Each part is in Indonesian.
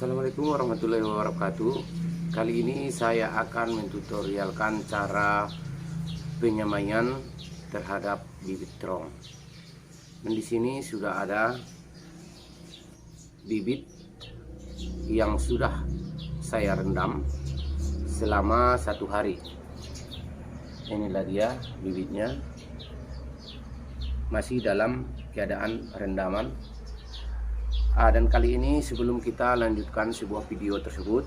Assalamualaikum warahmatullahi wabarakatuh. Kali ini saya akan mentutorialkan cara penyemaian terhadap bibit terong. Dan di sini sudah ada bibit yang sudah saya rendam selama 1 hari. Inilah dia bibitnya, masih dalam keadaan rendaman. Dan kali ini sebelum kita lanjutkan sebuah video tersebut,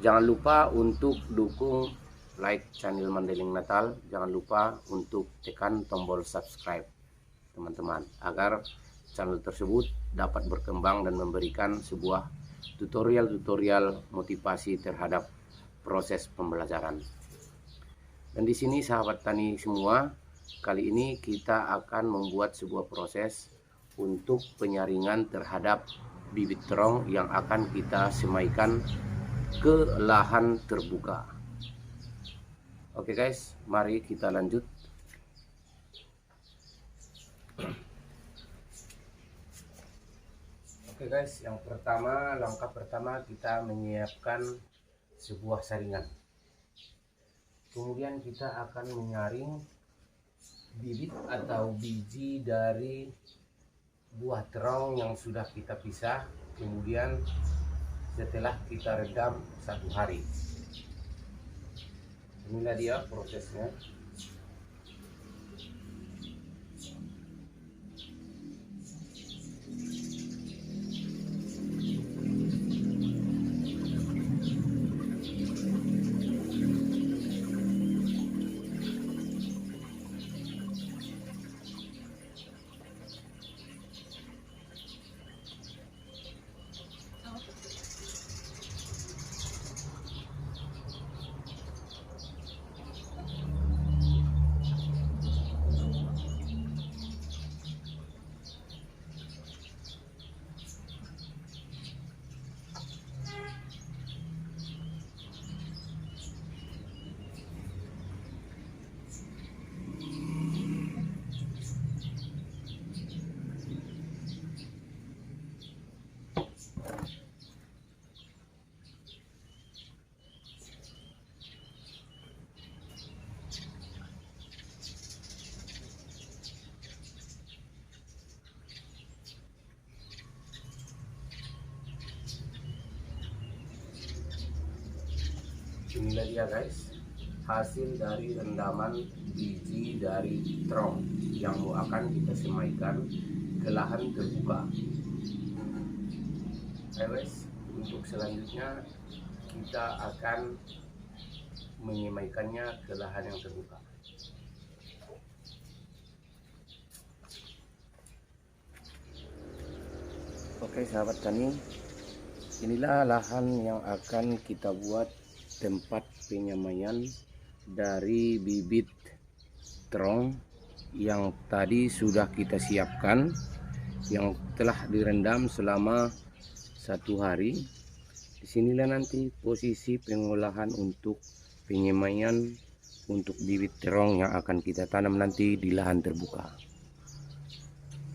jangan lupa untuk dukung like channel Mandeling Natal. Jangan lupa untuk tekan tombol subscribe teman-teman, agar channel tersebut dapat berkembang dan memberikan sebuah tutorial-tutorial motivasi terhadap proses pembelajaran. Dan di sini sahabat tani semua, kali ini kita akan membuat sebuah proses untuk penyaringan terhadap bibit terong yang akan kita semaikan ke lahan terbuka. Oke guys, mari kita lanjut. Oke guys, langkah pertama kita menyiapkan sebuah saringan. Kemudian kita akan menyaring bibit atau biji dari buah terong yang sudah kita pisah, kemudian setelah kita redam 1 hari. Inilah dia prosesnya. Inilah dia guys, hasil dari rendaman biji dari terong yang akan kita semaikan ke lahan terbuka. Guys, untuk selanjutnya kita akan menyemaikannya ke lahan yang terbuka. Oke sahabat tani, inilah lahan yang akan kita buat tempat penyemaian dari bibit terong yang tadi sudah kita siapkan, yang telah direndam selama 1 hari. Disinilah nanti posisi pengolahan untuk penyemaian untuk bibit terong yang akan kita tanam nanti di lahan terbuka.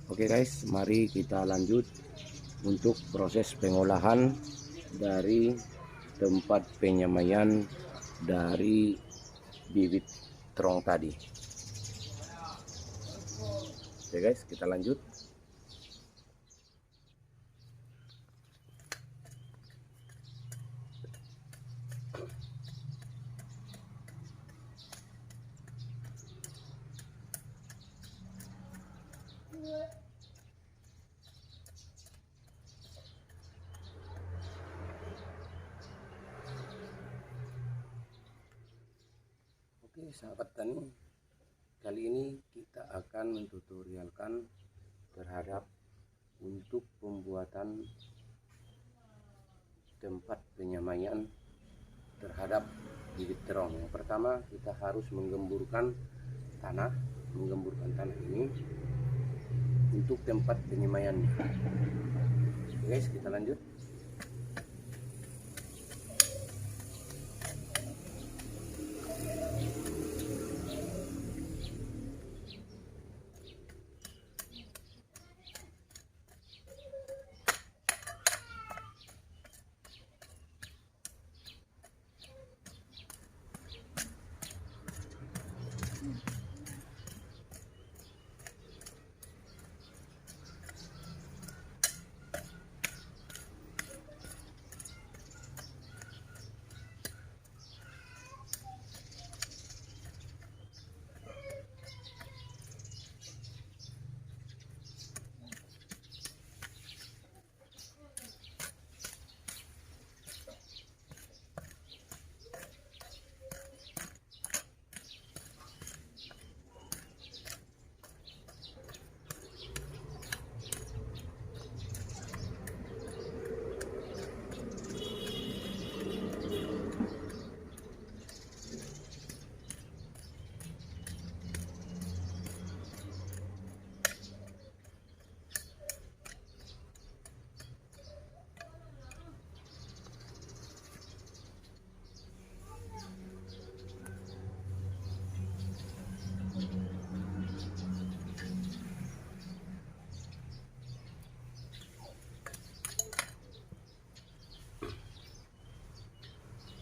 Oke guys, mari kita lanjut untuk proses pengolahan dari tempat penyemaian dari bibit terong tadi. Oke guys, kita lanjut. Oke sahabat tani, kali ini kita akan mentutorialkan terhadap untuk pembuatan tempat penyemaian terhadap bibit terong. Yang pertama kita harus menggemburkan tanah ini untuk tempat penyemaiannya. Oke guys, kita lanjut.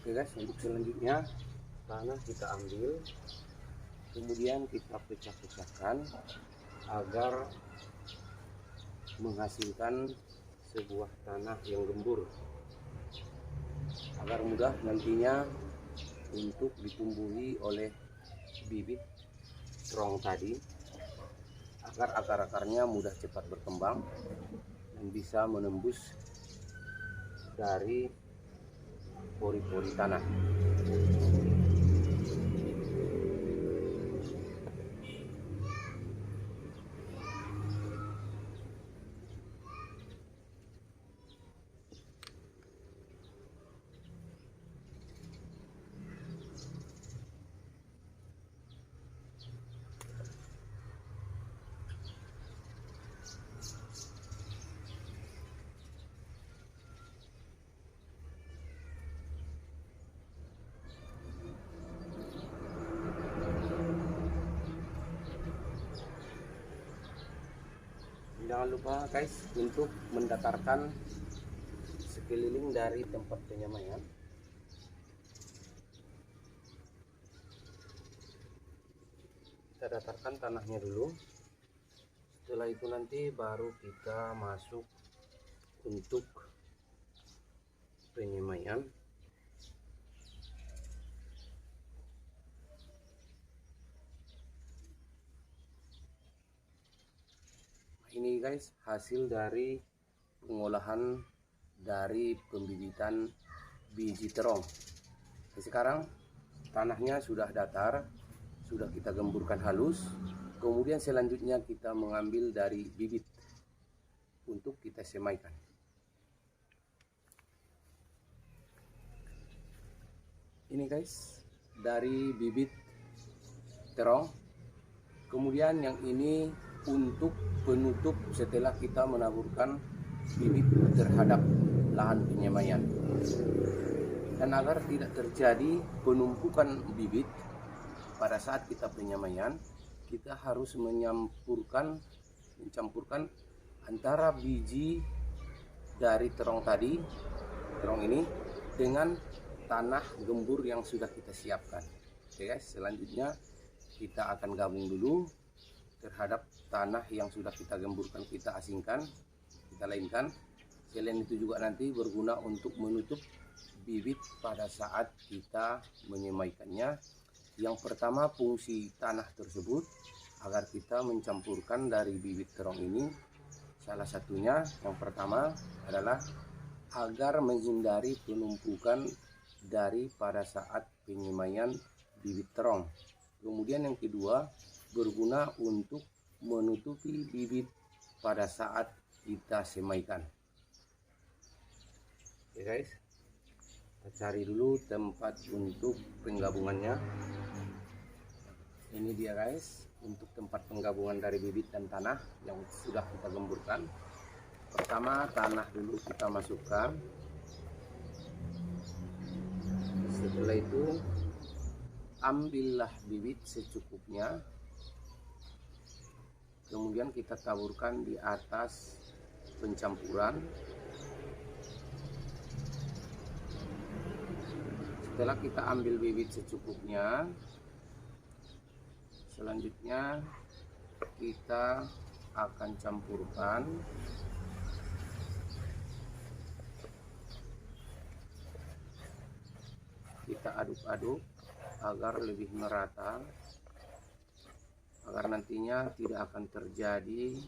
Oke guys, untuk selanjutnya tanah kita ambil, kemudian kita pecah-pecahkan agar menghasilkan sebuah tanah yang gembur, agar mudah nantinya untuk ditumbuhi oleh bibit terong tadi, agar akar-akarnya mudah cepat berkembang dan bisa menembus dari pori-pori tanah. Jangan lupa guys untuk mendatarkan sekeliling dari tempat penyemaian. Kita datarkan tanahnya dulu. Setelah itu nanti baru kita masuk untuk penyemaian. Ini guys hasil dari pengolahan dari pembibitan biji terong. Sekarang tanahnya sudah datar, sudah kita gemburkan halus. Kemudian selanjutnya kita mengambil dari bibit untuk kita semaikan. Ini guys dari bibit terong. Kemudian yang ini untuk penutup setelah kita menaburkan bibit terhadap lahan penyemaian. Dan agar tidak terjadi penumpukan bibit pada saat kita penyemaian, kita harus mencampurkan antara biji dari terong tadi, terong ini, dengan tanah gembur yang sudah kita siapkan. Oke guys, selanjutnya kita akan gabung dulu terhadap tanah yang sudah kita gemburkan, kita asingkan, kita lainkan. Selain itu juga nanti berguna untuk menutup bibit pada saat kita menyemaikannya. Yang pertama, fungsi tanah tersebut agar kita mencampurkan dari bibit terong ini, salah satunya yang pertama adalah agar menghindari penumpukan dari pada saat penyemaian bibit terong. Kemudian yang kedua, berguna untuk menutupi bibit pada saat kita semaikan. Oke guys, kita cari dulu tempat untuk penggabungannya. Ini dia guys, untuk tempat penggabungan dari bibit dan tanah yang sudah kita gemburkan. Pertama, tanah dulu kita masukkan. Setelah itu ambillah bibit secukupnya, kemudian kita taburkan di atas pencampuran. Setelah kita ambil bibit secukupnya, selanjutnya kita akan campurkan kita aduk-aduk agar lebih merata, agar nantinya tidak akan terjadi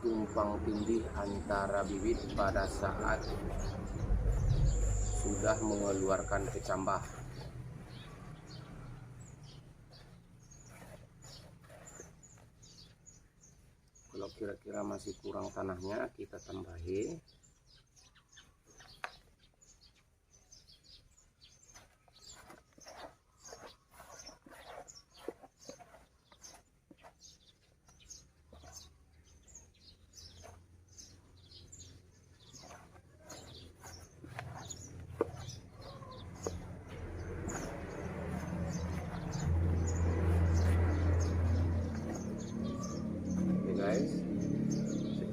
tumpang tindih antara bibit pada saat sudah mengeluarkan kecambah. Kalau kira-kira masih kurang tanahnya, kita tambahi.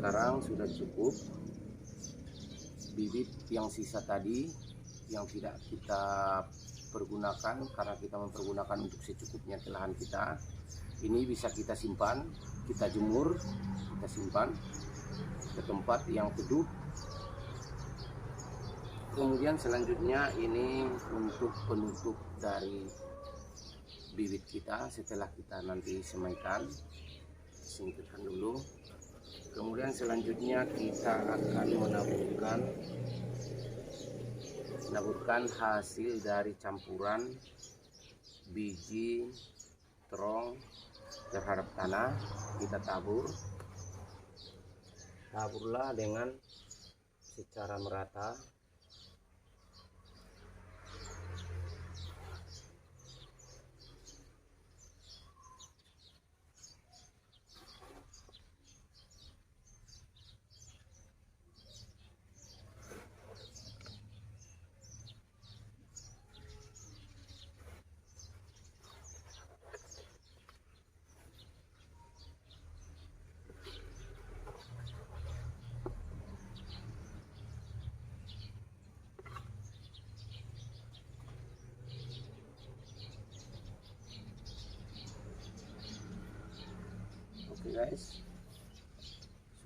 Sekarang sudah cukup bibit yang sisa tadi yang tidak kita pergunakan karena kita mempergunakan untuk secukupnya ke lahan kita, ini bisa kita simpan, kita jemur, kita simpan ke tempat yang teduh. Kemudian selanjutnya ini untuk penutup dari bibit kita setelah kita nanti semaikan, singkirkan dulu. Kemudian selanjutnya kita akan menaburkan hasil dari campuran biji terong terhadap tanah. Kita taburlah dengan secara merata. Oke guys,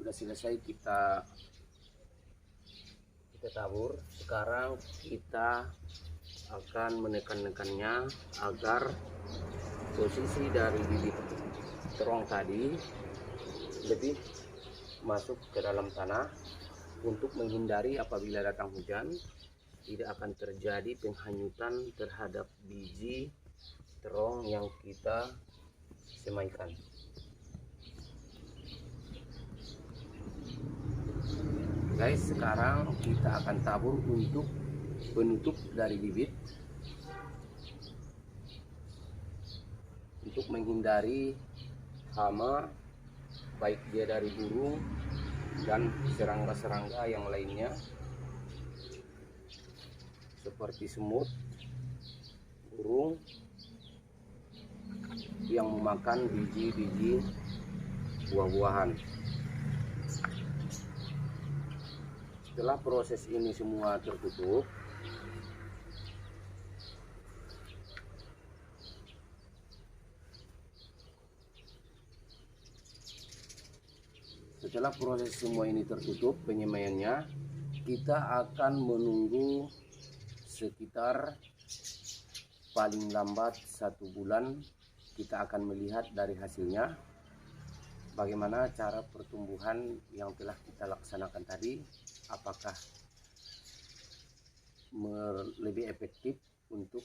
sudah selesai kita tabur. Sekarang kita akan menekan-nekannya agar posisi dari bibit terong tadi lebih masuk ke dalam tanah, untuk menghindari apabila datang hujan tidak akan terjadi penghanyutan terhadap biji terong yang kita semaikan. Guys, sekarang kita akan tabur untuk penutup dari bibit, untuk menghindari hama, baik dia dari burung dan serangga-serangga yang lainnya seperti semut, burung yang memakan biji-biji buah-buahan. Setelah proses ini semua tertutup, penyemaiannya, kita akan menunggu sekitar paling lambat 1 bulan. Kita akan melihat dari hasilnya bagaimana cara pertumbuhan yang telah kita laksanakan tadi, apakah lebih efektif untuk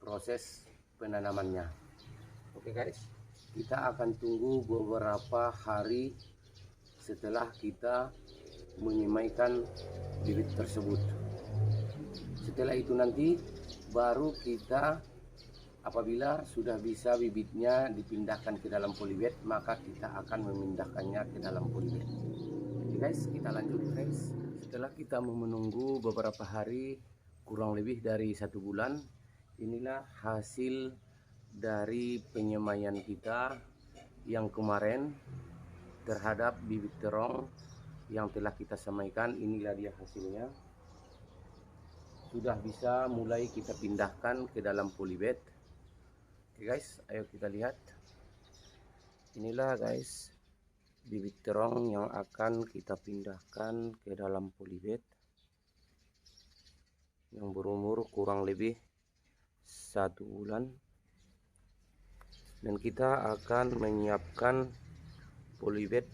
proses penanamannya. Oke guys, kita akan tunggu beberapa hari setelah kita menyemaikan bibit tersebut. Setelah itu nanti baru kita, apabila sudah bisa bibitnya dipindahkan ke dalam polybag, maka kita akan memindahkannya ke dalam polybag. Oke guys, kita lanjut guys. Setelah kita menunggu beberapa hari, kurang lebih dari 1 bulan, inilah hasil dari penyemaian kita yang kemarin terhadap bibit terong yang telah kita semaikan. Inilah dia hasilnya, sudah bisa mulai kita pindahkan ke dalam polybag. Oke guys, ayo kita lihat. Inilah guys bibit terong yang akan kita pindahkan ke dalam polybag, yang berumur kurang lebih 1 bulan, dan kita akan menyiapkan polybag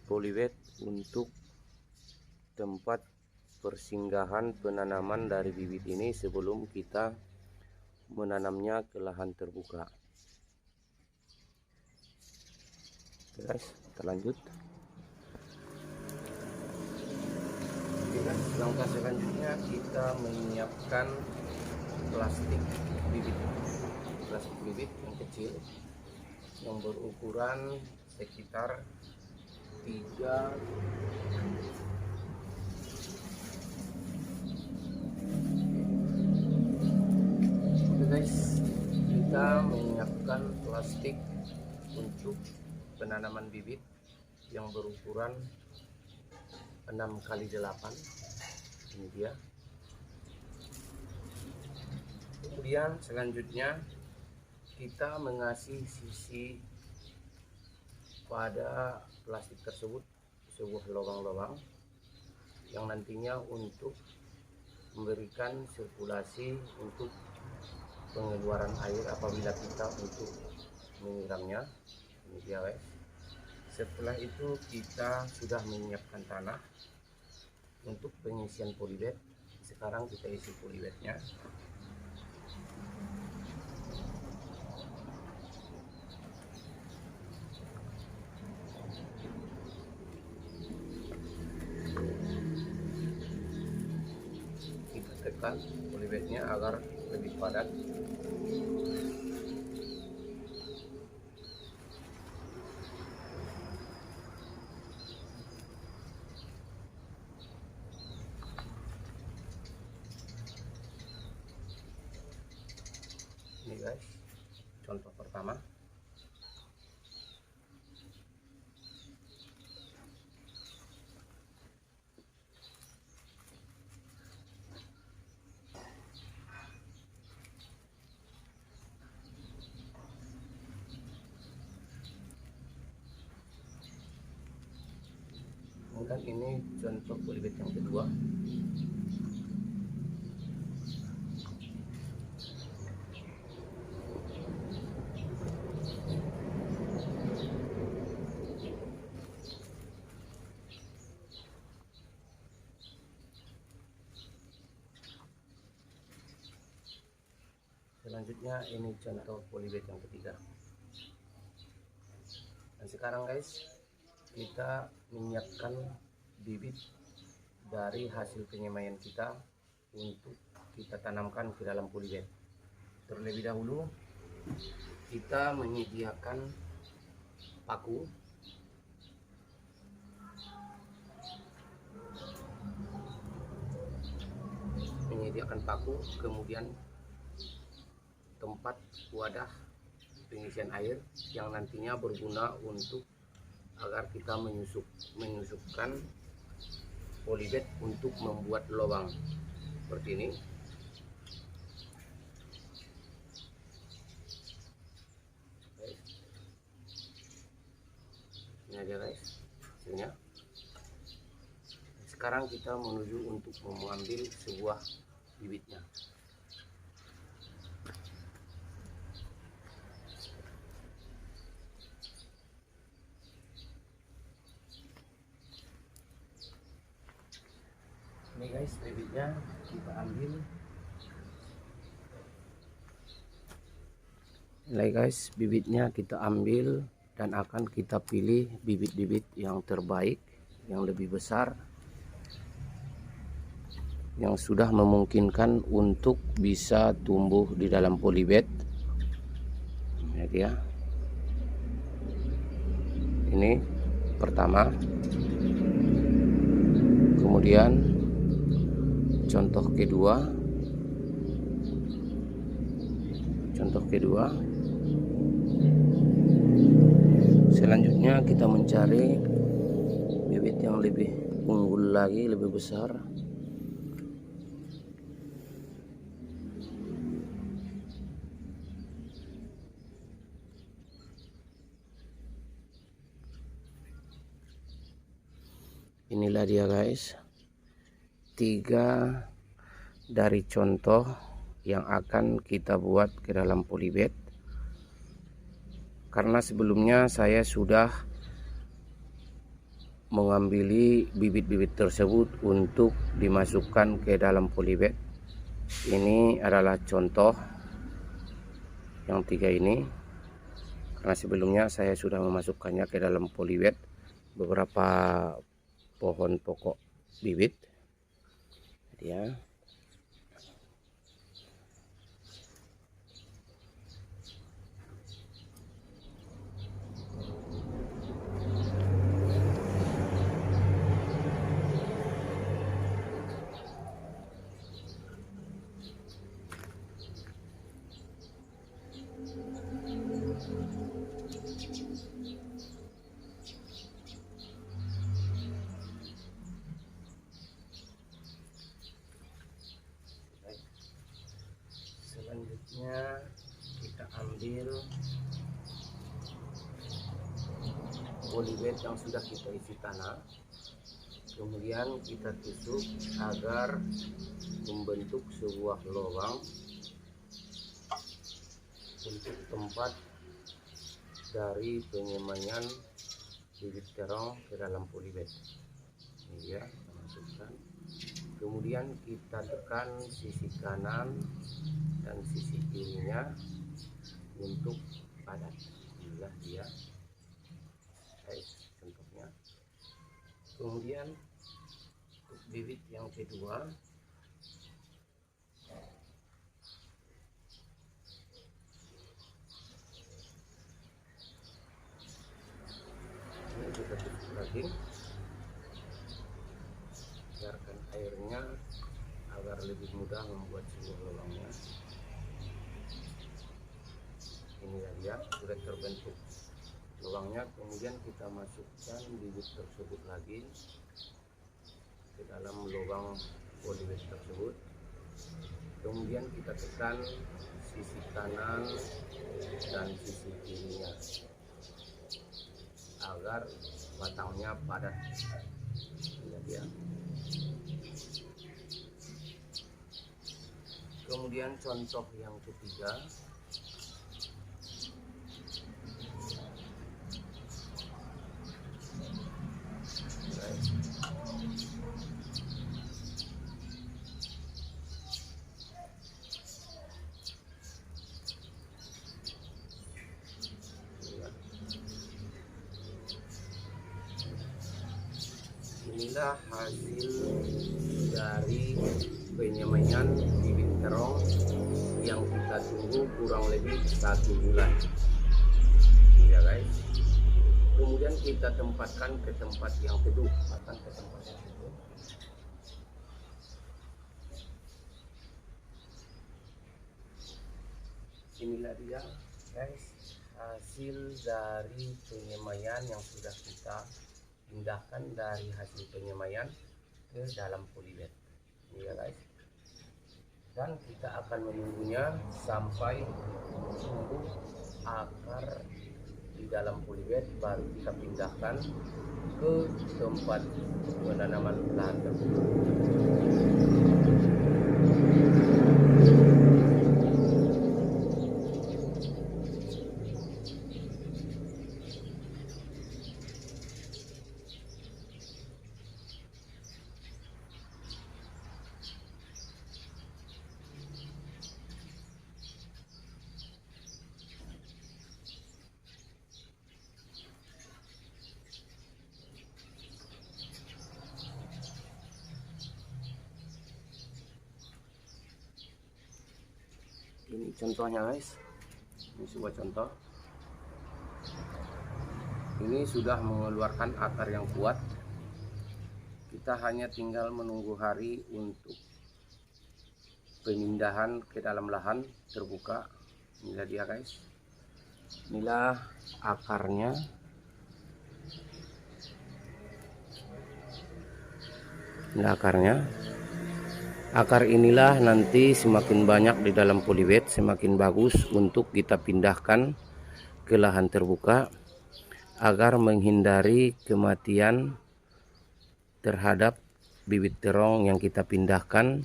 untuk tempat persinggahan penanaman dari bibit ini sebelum kita menanamnya ke lahan terbuka. Oke guys, kita lanjut. Oke guys, langkah selanjutnya kita menyiapkan plastik bibit yang kecil yang berukuran sekitar 3 guys, kita menyiapkan plastik untuk penanaman bibit yang berukuran 6 x 8. Ini dia. Kemudian selanjutnya kita mengasih sisi pada plastik tersebut sebuah lubang-lubang yang nantinya untuk memberikan sirkulasi untuk pengeluaran air apabila kita untuk menyiramnya. Ini dia guys. Setelah itu kita sudah menyiapkan tanah untuk pengisian polybag. Sekarang kita isi polybagnya. Kita tekan polybagnya agar lebih padat. Ini guys, contoh pertama. Kemudian ini contoh polybag yang kedua. Selanjutnya ini contoh polybag yang ketiga. Dan sekarang guys, kita menyiapkan bibit dari hasil penyemaian kita untuk kita tanamkan ke dalam polybag. Terlebih dahulu kita menyediakan paku. Kemudian tempat wadah pengisian air yang nantinya berguna untuk agar kita menyusupkan polybag untuk membuat lubang seperti ini. Ini aja guys hasilnya. Sekarang kita menuju untuk mengambil sebuah bibitnya. Ini guys bibitnya kita ambil. Ini guys bibitnya kita ambil dan akan kita pilih bibit-bibit yang terbaik, yang lebih besar, yang sudah memungkinkan untuk bisa tumbuh di dalam polybag. Ini dia. Ini pertama. Kemudian contoh kedua. Selanjutnya kita mencari bibit yang lebih unggul lagi, lebih besar. Inilah dia guys, 3 dari contoh yang akan kita buat ke dalam polybag. Karena sebelumnya saya sudah mengambil bibit-bibit tersebut untuk dimasukkan ke dalam polybag. Ini adalah contoh yang 3 ini, karena sebelumnya saya sudah memasukkannya ke dalam polybag beberapa pohon pokok bibit ya. ambil polybag yang sudah kita isi tanah, kemudian kita tusuk agar membentuk sebuah lubang untuk tempat dari penyemaian bibit terong ke dalam polybag. Ini dia, kita masukkan. Kemudian kita tekan sisi kanan dan sisi kirinya untuk padat. Inilah dia, guys, contohnya. Kemudian untuk bibit yang kedua, ini kita tutup lagi, biarkan airnya agar lebih mudah membuat sebuah lubangnya. Inilah dia, sudah terbentuk lubangnya. Kemudian kita masukkan bibit tersebut lagi ke dalam lubang polybag tersebut. Kemudian kita tekan sisi kanan dan sisi kirinya agar batangnya padat. Inilah dia. Kemudian contoh yang ketiga, inilah hasil dari penyemaian bibit terong yang kita tunggu kurang lebih 1 bulan ya guys. Kemudian kita tempatkan ke tempat yang teduh, Inilah dia guys, hasil dari penyemaian yang sudah kita pindahkan dari hasil penyemaian ke dalam polybag. Ini ya guys, dan kita akan menunggunya sampai tumbuh akar di dalam polybag, baru kita pindahkan ke tempat penanaman lahan terbuka. Ini contohnya guys, ini sebuah contoh. Ini sudah mengeluarkan akar yang kuat. Kita hanya tinggal menunggu hari untuk pemindahan ke dalam lahan terbuka. Inilah dia guys, inilah akarnya. Inilah akarnya. Akar inilah nanti semakin banyak di dalam polybag, semakin bagus untuk kita pindahkan ke lahan terbuka agar menghindari kematian terhadap bibit terong yang kita pindahkan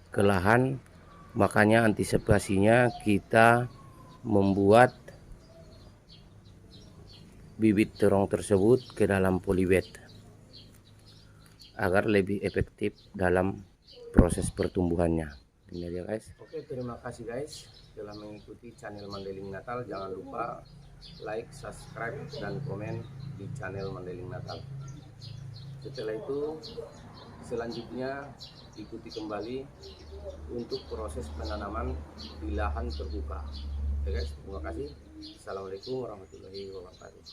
ke lahan. Makanya antisipasinya kita membuat bibit terong tersebut ke dalam polybag agar lebih efektif dalam proses pertumbuhannya. Ini dia guys. Oke, terima kasih guys telah mengikuti channel Mandeling Natal. Jangan lupa like, subscribe, dan komen di channel Mandeling Natal. Setelah itu selanjutnya ikuti kembali untuk proses penanaman di lahan terbuka. Oke guys, terima kasih. Assalamualaikum warahmatullahi wabarakatuh.